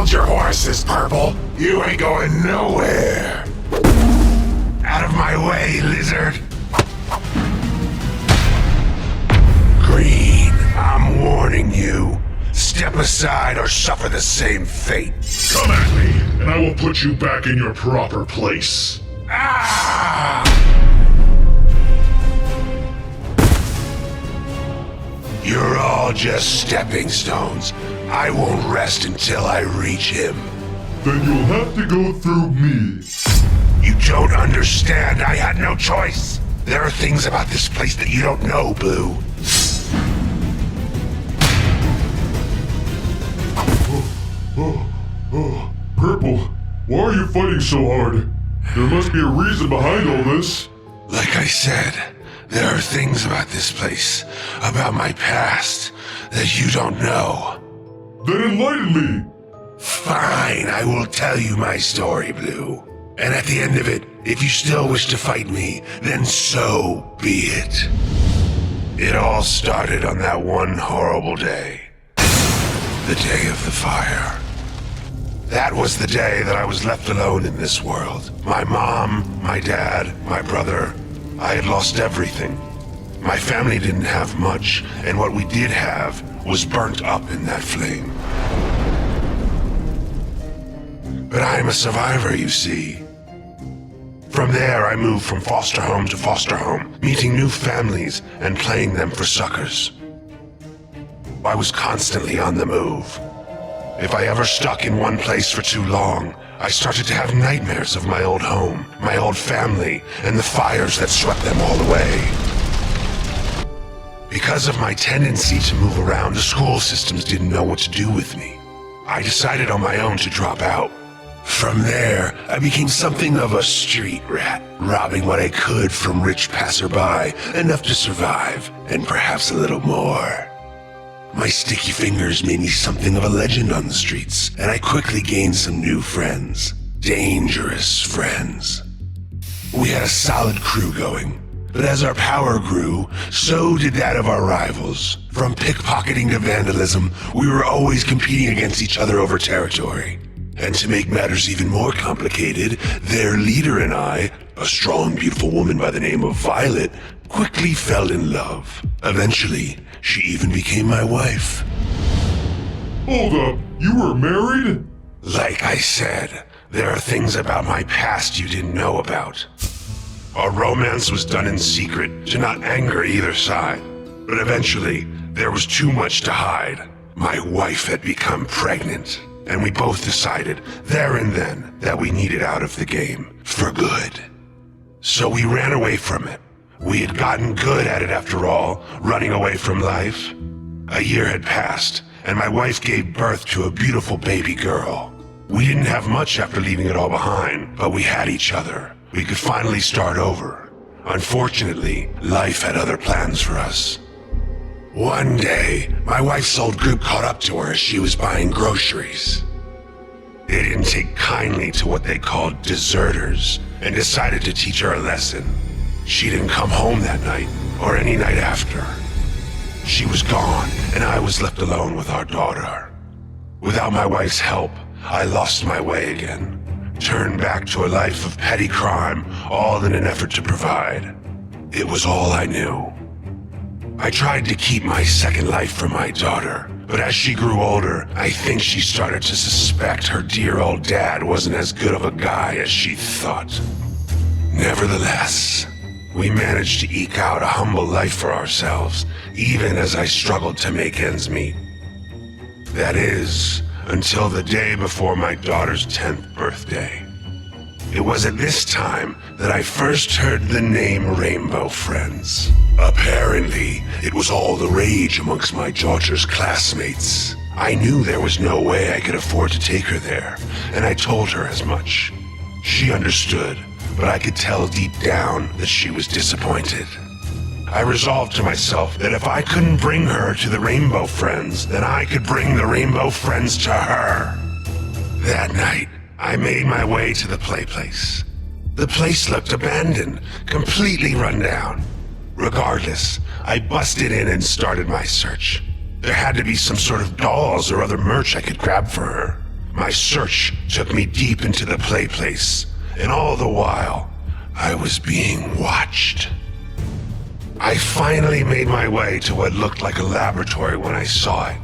Hold your horses, Purple. You ain't going nowhere. Out of my way, lizard. Green, I'm warning you. Step aside or suffer the same fate. Come at me, and I will put you back in your proper place. Ah! You're all just stepping stones. I won't rest until I reach him. Then you'll have to go through me. You don't understand. I had no choice. There are things about this place that you don't know, Blue. Purple, why are you fighting so hard? There must be a reason behind all this. Like I said, there are things about this place, about my past, that you don't know. Then enlighten me. Fine, I will tell you my story, Blue. And at the end of it, if you still wish to fight me, then so be it. It all started on that one horrible day. The day of the fire. That was the day that I was left alone in this world. My mom, my dad, my brother. I had lost everything. My family didn't have much, and what we did have was burnt up in that flame. But I am a survivor, you see. From there, I moved from foster home to foster home, meeting new families and playing them for suckers. I was constantly on the move. If I ever stuck in one place for too long, I started to have nightmares of my old home, my old family, and the fires that swept them all away. Because of my tendency to move around, the school systems didn't know what to do with me. I decided on my own to drop out. From there, I became something of a street rat, robbing what I could from rich passerby, enough to survive, and perhaps a little more. My sticky fingers made me something of a legend on the streets, and I quickly gained some new friends. Dangerous friends. We had a solid crew going, but as our power grew, so did that of our rivals. From pickpocketing to vandalism, we were always competing against each other over territory. And to make matters even more complicated, their leader and I, a strong, beautiful woman by the name of Violet, quickly fell in love. Eventually, she even became my wife. Hold up, you were married? Like I said, there are things about my past you didn't know about. Our romance was done in secret to not anger either side. But eventually, there was too much to hide. My wife had become pregnant, and we both decided there and then that we needed out of the game for good. So we ran away from it. We had gotten good at it after all, running away from life. A year had passed, and my wife gave birth to a beautiful baby girl. We didn't have much after leaving it all behind, but we had each other. We could finally start over. Unfortunately, life had other plans for us. One day, my wife's old group caught up to her as she was buying groceries. They didn't take kindly to what they called deserters, and decided to teach her a lesson. She didn't come home that night, or any night after. She was gone, and I was left alone with our daughter. Without my wife's help, I lost my way again. Turned back to a life of petty crime, all in an effort to provide. It was all I knew. I tried to keep my second life from my daughter, but as she grew older, I think she started to suspect her dear old dad wasn't as good of a guy as she thought. Nevertheless, we managed to eke out a humble life for ourselves, even as I struggled to make ends meet. That is, until the day before my daughter's 10th birthday. It was at this time that I first heard the name Rainbow Friends. Apparently, it was all the rage amongst my daughter's classmates. I knew there was no way I could afford to take her there, and I told her as much. She understood, but I could tell deep down that she was disappointed. I resolved to myself that if I couldn't bring her to the Rainbow Friends, then I could bring the Rainbow Friends to her. That night, I made my way to the play place. The place looked abandoned, completely run down. Regardless, I busted in and started my search. There had to be some sort of dolls or other merch I could grab for her. My search took me deep into the play place, and all the while, I was being watched. I finally made my way to what looked like a laboratory when I saw it.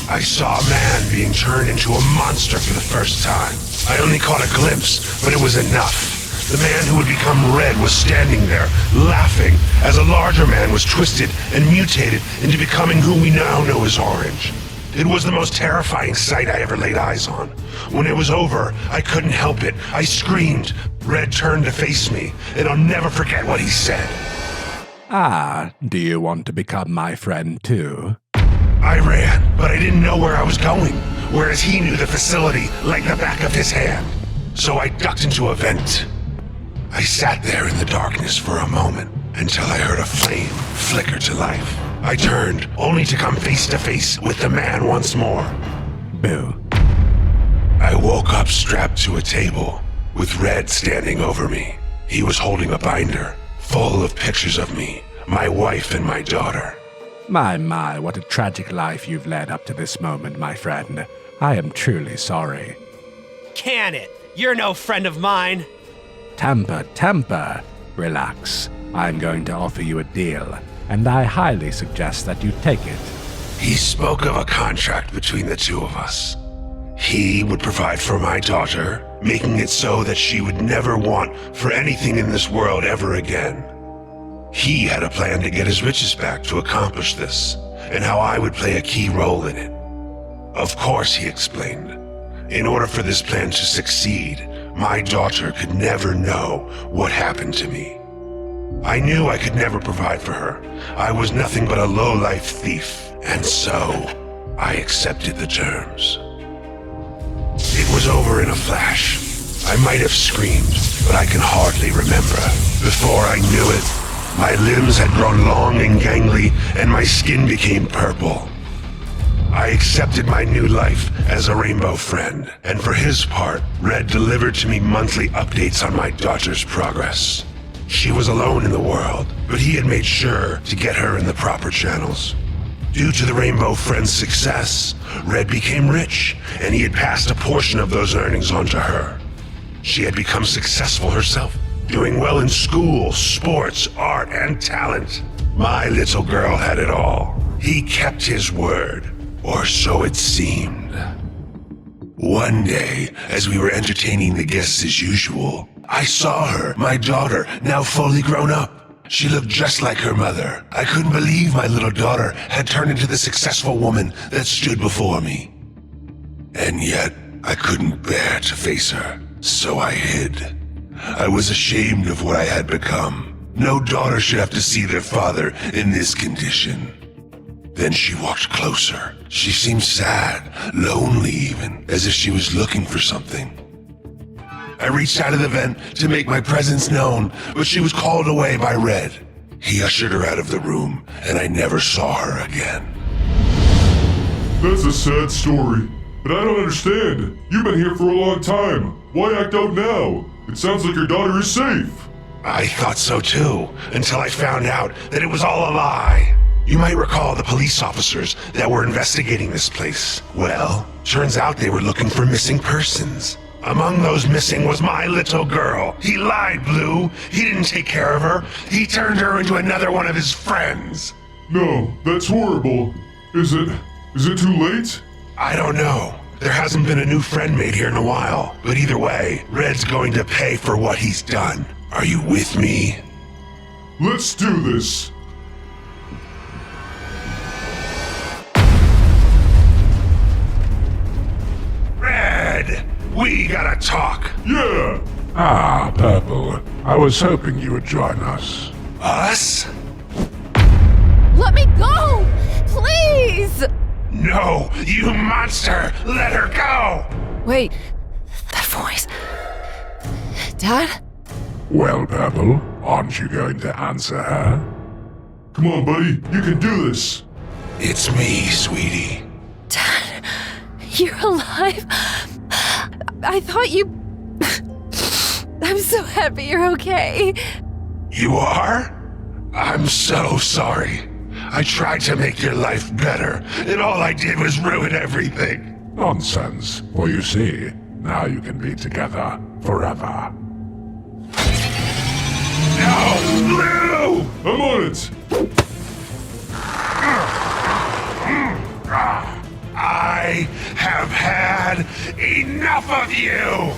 I saw a man being turned into a monster for the first time. I only caught a glimpse, but it was enough. The man who had become Red was standing there, laughing, as a larger man was twisted and mutated into becoming who we now know as Orange. It was the most terrifying sight I ever laid eyes on. When it was over, I couldn't help it. I screamed. Red turned to face me, and I'll never forget what he said. Ah, do you want to become my friend too? I ran, but I didn't know where I was going, whereas he knew the facility like the back of his hand. So I ducked into a vent. I sat there in the darkness for a moment until I heard a flame flicker to life. I turned, only to come face to face with the man once more. Boo. I woke up strapped to a table, with Red standing over me. He was holding a binder, full of pictures of me, my wife and my daughter. My, what a tragic life you've led up to this moment, my friend. I am truly sorry. Can it? You're no friend of mine. Temper. Relax. I'm going to offer you a deal, and I highly suggest that you take it. He spoke of a contract between the two of us. He would provide for my daughter, making it so that she would never want for anything in this world ever again. He had a plan to get his riches back to accomplish this, and how I would play a key role in it. Of course, he explained, in order for this plan to succeed, my daughter could never know what happened to me. I knew I could never provide for her. I was nothing but a low-life thief, and so I accepted the terms. It was over in a flash. I might have screamed, but I can hardly remember. Before I knew it, my limbs had grown long and gangly, and my skin became purple. I accepted my new life as a rainbow friend, and for his part, Red delivered to me monthly updates on my daughter's progress. She was alone in the world, but he had made sure to get her in the proper channels. Due to the Rainbow Friend's success, Red became rich, and he had passed a portion of those earnings on to her. She had become successful herself, doing well in school, sports, art, and talent. My little girl had it all. He kept his word, or so it seemed. One day, as we were entertaining the guests as usual, I saw her, my daughter, now fully grown up. She looked just like her mother. I couldn't believe my little daughter had turned into the successful woman that stood before me. And yet, I couldn't bear to face her, so I hid. I was ashamed of what I had become. No daughter should have to see their father in this condition. Then she walked closer. She seemed sad, lonely even, as if she was looking for something. I reached out of the vent to make my presence known, but she was called away by Red. He ushered her out of the room, and I never saw her again. That's a sad story, but I don't understand. You've been here for a long time. Why act out now? It sounds like your daughter is safe. I thought so too, until I found out that it was all a lie. You might recall the police officers that were investigating this place. Well, turns out they were looking for missing persons. Among those missing was my little girl. He lied, Blue. He didn't take care of her. He turned her into another one of his friends. No, that's horrible. Is it too late? I don't know. There hasn't been a new friend made here in a while. But either way, Red's going to pay for what he's done. Are you with me? Let's do this. Red! We gotta talk. Yeah! Ah, Purple. I was hoping you would join us. Us? Let me go! Please! No, you monster! Let her go! Wait, that voice. Dad? Well, Purple, aren't you going to answer her? Come on, buddy. You can do this. It's me, sweetie. Dad, you're alive? I thought you... I'm so happy you're okay. You are? I'm so sorry. I tried to make your life better, and all I did was ruin everything. Nonsense, for you see, now you can be together forever. No, Blue! I'm on it! I have had enough of you!